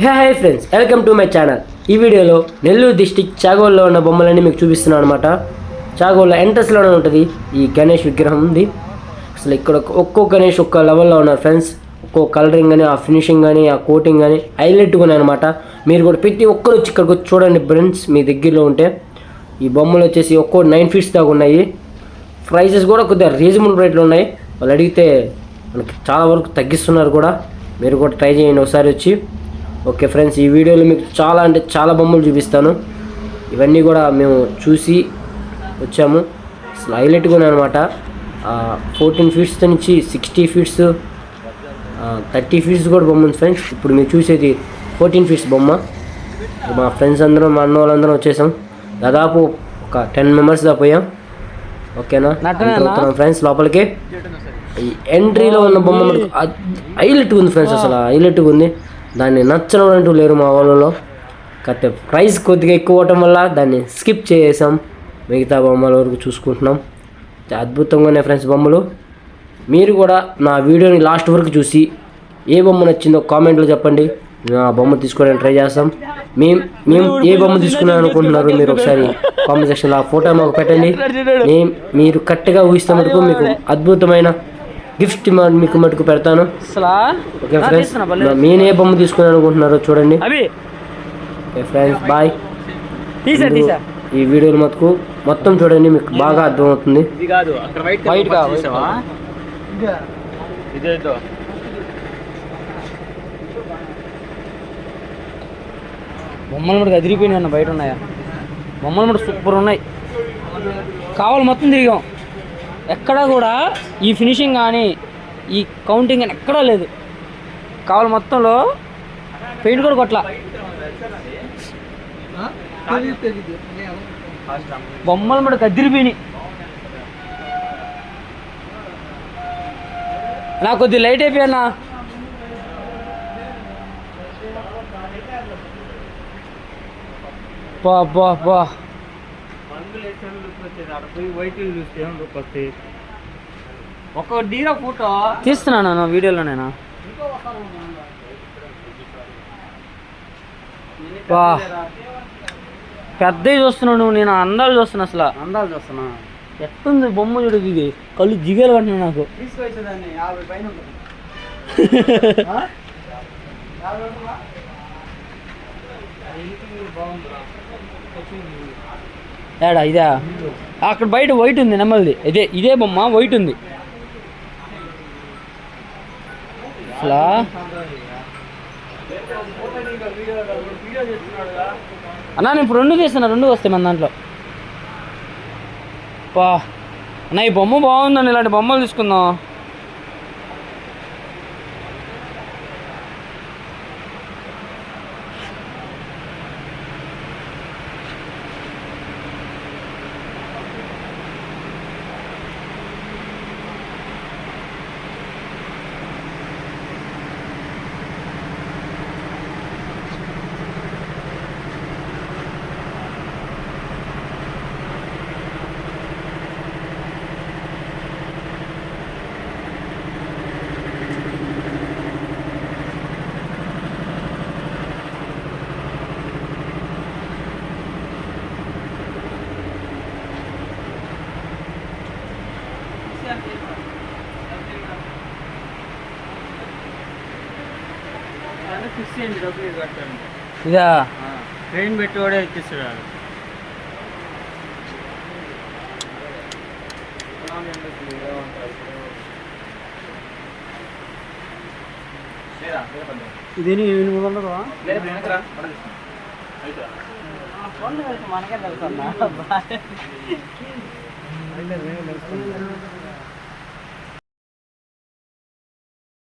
Hi friends, welcome to my channel. ఈ వీడియోలో Nellore district చాగోల్లో ఉన్న బొమ్మలన్నీ మీకు చూపిస్తున్నాను అనమాట. చాగోల్లో ఎంట్రన్స్లోనే ఉంటుంది ఈ గణేష్ విగ్రహం ఉంది. అసలు ఇక్కడ ఒక్కో గణేష్ ఒక్క లెవెల్లో ఉన్నారు ఫ్రెండ్స్. ఒక్కో కలరింగ్ కానీ, ఆ ఫినిషింగ్ కానీ, ఆ కోటింగ్ కానీ హైలైట్గా ఉన్నాయి అనమాట. మీరు కూడా ప్రతి ఒక్కరు వచ్చి ఇక్కడికి వచ్చి చూడండి ఫ్రెండ్స్, మీ దగ్గరలో ఉంటే. ఈ బొమ్మలు వచ్చేసి ఒక్కో 9 feet దాకా ఉన్నాయి. ప్రైసెస్ కూడా కొద్దిగా రీజనబుల్ రేట్లో ఉన్నాయి. వాళ్ళు అడిగితే మనకి చాలా వరకు తగ్గిస్తున్నారు కూడా. మీరు కూడా ట్రై చేయండి ఒకసారి వచ్చి. ఓకే ఫ్రెండ్స్, ఈ వీడియోలో మీకు చాలా అంటే చాలా బొమ్మలు చూపిస్తాను. ఇవన్నీ కూడా మేము చూసి వచ్చాము. అసలు హైలైట్గా ఉన్నాయి అనమాట. 14 feet నుంచి 60 feet, 30 feet కూడా బొమ్మ ఉంది ఫ్రెండ్స్. ఇప్పుడు మీరు చూసేది 14 feet బొమ్మ. మా ఫ్రెండ్స్ అందరం, మా అన్న వాళ్ళందరం వచ్చేసాం. దాదాపు ఒక 10 members దాకా పోయాం. ఓకేనా ఫ్రెండ్స్, లోపలికి ఈ ఎంట్రీలో ఉన్న బొమ్మ మనకు హైలైట్గా ఉంది ఫ్రెండ్స్. అసలు హైలైట్గా ఉంది. దాన్ని నచ్చడం అంటూ లేరు మా వాళ్ళలో. కాకపోతే ప్రైస్ కొద్దిగా ఎక్కువ అవటం వల్ల దాన్ని స్కిప్ చేసాం. మిగతా బొమ్మల వరకు చూసుకుంటున్నాం. అద్భుతంగా ఉన్నాయి ఫ్రెండ్స్ బొమ్మలు. మీరు కూడా నా వీడియోని లాస్ట్ వరకు చూసి ఏ బొమ్మ నచ్చిందో కామెంట్లో చెప్పండి. ఆ బొమ్మ తీసుకోవడానికి ట్రై చేస్తాం. మేము ఏ బొమ్మ తీసుకున్నాం అనుకుంటున్నారు మీరు ఒకసారి కామెంట్ సెక్షన్లో ఆ ఫోటో మాకు పెట్టండి. మీరు కరెక్ట్గా ఊహిస్తే మటుకు మీకు అద్భుతమైన గిఫ్ట్ మీకు మటుకు పెడతాను. ఓకే ఫ్రెండ్స్, నేను ఏ బొమ్మ తీసుకున్నాను అనుకుంటున్నారో చూడండి. Okay friends, bye. ఈ వీడియోలు మటుకు మొత్తం చూడండి, మీకు బాగా అర్థమవుతుంది. బొమ్మలు మటుకు అదిరిపోయినాయి అన్న. బయట ఉన్నాయా బొమ్మలు మటుకు సూపర్ ఉన్నాయి. కావాలి మొత్తం తిరిగాం, ఎక్కడా కూడా ఈ ఫినిషింగ్ కానీ ఈ కౌంటింగ్ కానీ ఎక్కడా లేదు. కావాలి మొత్తంలో పెయింట్ కూడా కొట్ల. బొమ్మలు మటుకు అదిరిపోయినాయి. నాకు కొద్ది లైట్ అయిపోయానా. బా ఒక డీరా ఫోటో తీస్తున్నాను వీడియోలో. నేను పెద్దవి చూస్తున్నాను, నేను అందాలు చూస్తున్నా. అసలు అందాలు చూస్తున్నా. ఎట్టుంది బొమ్మ చూడు, ఇది కళ్ళు జిగేలు పట్టినా నాకు. ఏడా ఇదా? అక్కడ బయట వైట్ ఉంది నెమ్మది. ఇదే బొమ్మ వైట్ ఉంది. అసలా అన్నా నేను ఇప్పుడు 2 తీస్తున్నా, 2 వస్తాయి మన దాంట్లో. అన్న ఈ బొమ్మ బాగుందండి, ఇలాంటి బొమ్మలు తీసుకుందాం. ఇదా ట్రైన్ పెట్టి కూడా ఎక్కిస్తున్నాడు. ఇది మనకే తెలుసు.